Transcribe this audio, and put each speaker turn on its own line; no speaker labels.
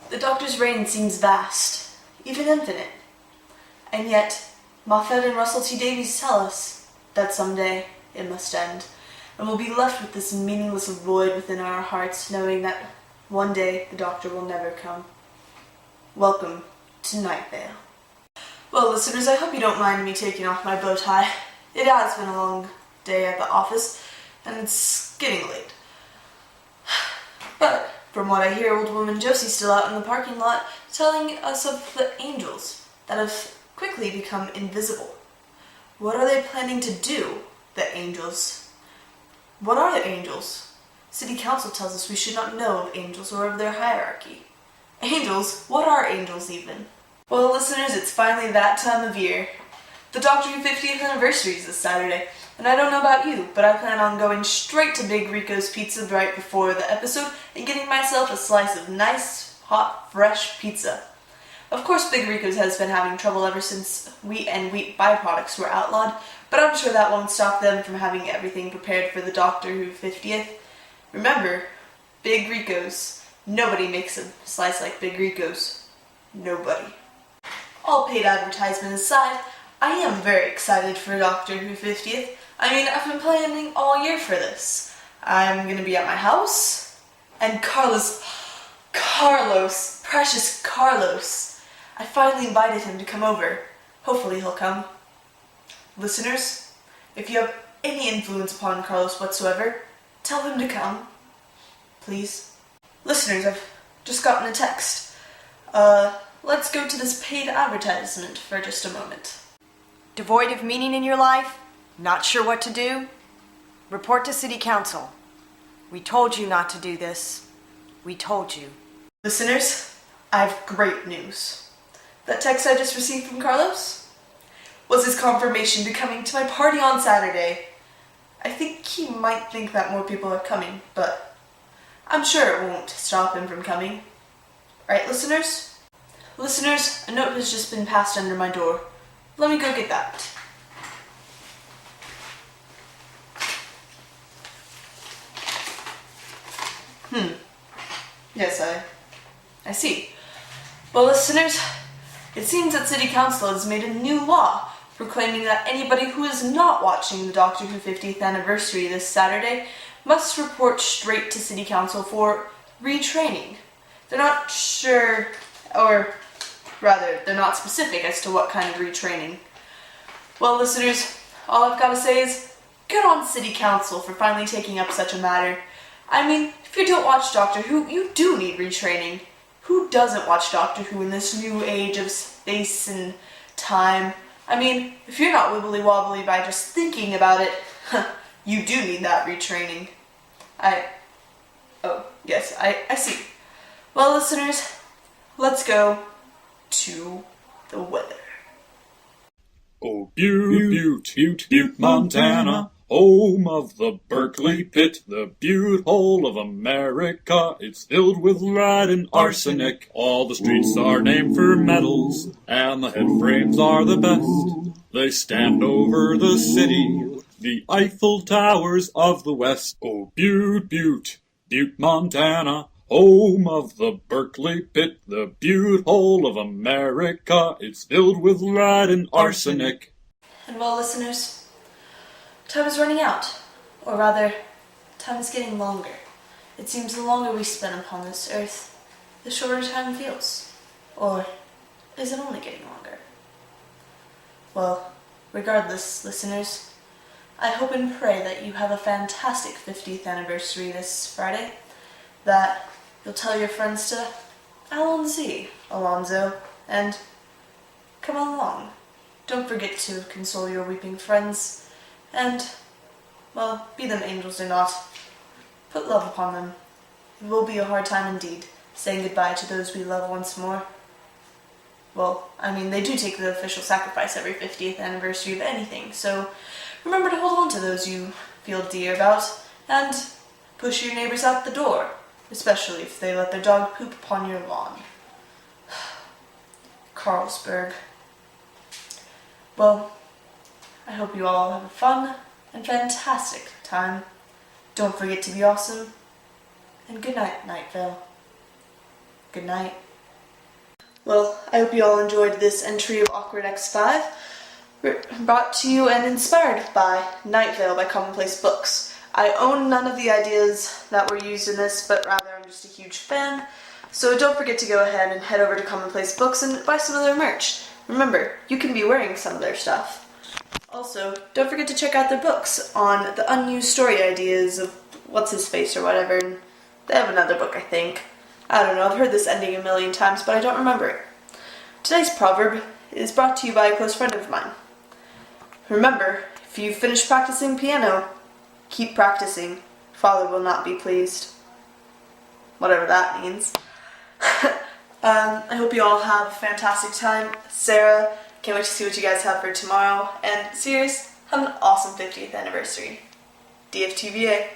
The Doctor's reign seems vast, even infinite. And yet, Moffat and Russell T Davies tell us that someday it must end, and we'll be left with this meaningless void within our hearts, knowing that one day the Doctor will never come. Welcome to Night Vale. Well, listeners, I hope you don't mind me taking off my bow tie. It has been a long day at the office, and it's getting late. But from what I hear, old woman Josie's still out in the parking lot telling us of the angels that have quickly become invisible. What are they planning to do, the angels? What are the angels? City Council tells us we should not know of angels or of their hierarchy. Angels? What are angels even? Well, listeners, it's finally that time of year. The Doctor Who 50th anniversary is this Saturday, and I don't know about you, but I plan on going straight to Big Rico's Pizza right before the episode and getting myself a slice of nice, hot, fresh pizza. Of course, Big Rico's has been having trouble ever since wheat and wheat byproducts were outlawed, but I'm sure that won't stop them from having everything prepared for the Doctor Who 50th. Remember, Big Rico's. Nobody makes a slice like Big Rico's. Nobody. All paid advertisement aside, I am very excited for Doctor Who 50th. I mean, I've been planning all year for this. I'm going to be at my house, and Carlos, precious Carlos, I finally invited him to come over. Hopefully he'll come. Listeners, if you have any influence upon Carlos whatsoever, tell him to come. Please. Listeners, I've just gotten a text. Let's go to this paid advertisement for just a moment.
Devoid of meaning in your life? Not sure what to do? Report to City Council. We told you not to do this. We told you.
Listeners, I have great news. That text I just received from Carlos was his confirmation to coming to my party on Saturday. I think he might think that more people are coming, but I'm sure it won't stop him from coming. Right, listeners? Listeners, a note has just been passed under my door. Let me go get that. Yes, I see. Well, listeners, it seems that City Council has made a new law proclaiming that anybody who is not watching the Doctor Who 50th anniversary this Saturday must report straight to City Council for retraining. They're not sure, or rather, they're not specific as to what kind of retraining. Well, listeners, all I've got to say is, good on City Council for finally taking up such a matter. I mean, if you don't watch Doctor Who, you do need retraining. Who doesn't watch Doctor Who in this new age of space and time? I mean, if you're not wibbly-wobbly by just thinking about it, you do need that retraining. Yes, I see. Well, listeners, let's go to the weather.
Oh, Butte, Montana, home of the Berkeley Pit, the Butte hole of America. It's filled with lead and arsenic. All the streets are named for medals, and the head frames are the best. They stand over the city, the Eiffel Towers of the West. Oh, Butte, Montana, home of the Berkeley Pit, the Butte hole of America. It's filled with lead and arsenic.
And well, listeners, time is running out. Or rather, time is getting longer. It seems the longer we spend upon this earth, the shorter time feels. Or is it only getting longer? Well, regardless, listeners, I hope and pray that you have a fantastic 50th anniversary this Friday, that you'll tell your friends to Alonzo, and come along. Don't forget to console your weeping friends, and, well, be them angels or not, put love upon them. It will be a hard time indeed, saying goodbye to those we love once more. Well, I mean, they do take the official sacrifice every 50th anniversary of anything, so remember to hold on to those you feel dear about, and push your neighbors out the door, especially if they let their dog poop upon your lawn. Carlsberg. Well, I hope you all have a fun and fantastic time. Don't forget to be awesome, and good night, Night Vale. Good night. Well, I hope you all enjoyed this entry of Awkward X5, brought to you and inspired by Night Vale by Commonplace Books. I own none of the ideas that were used in this, but rather I'm just a huge fan. So don't forget to go ahead and head over to Commonplace Books and buy some of their merch. Remember, you can be wearing some of their stuff. Also, don't forget to check out their books on the unused story ideas of What's-His-Face or whatever. And they have another book, I think. I don't know, I've heard this ending a million times, but I don't remember it. Today's proverb is brought to you by a close friend of mine. Remember, if you've finished practicing piano, keep practicing. Father will not be pleased. Whatever that means. I hope you all have a fantastic time. Sarah, can't wait to see what you guys have for tomorrow. And Sirius, have an awesome 50th anniversary. DFTBA.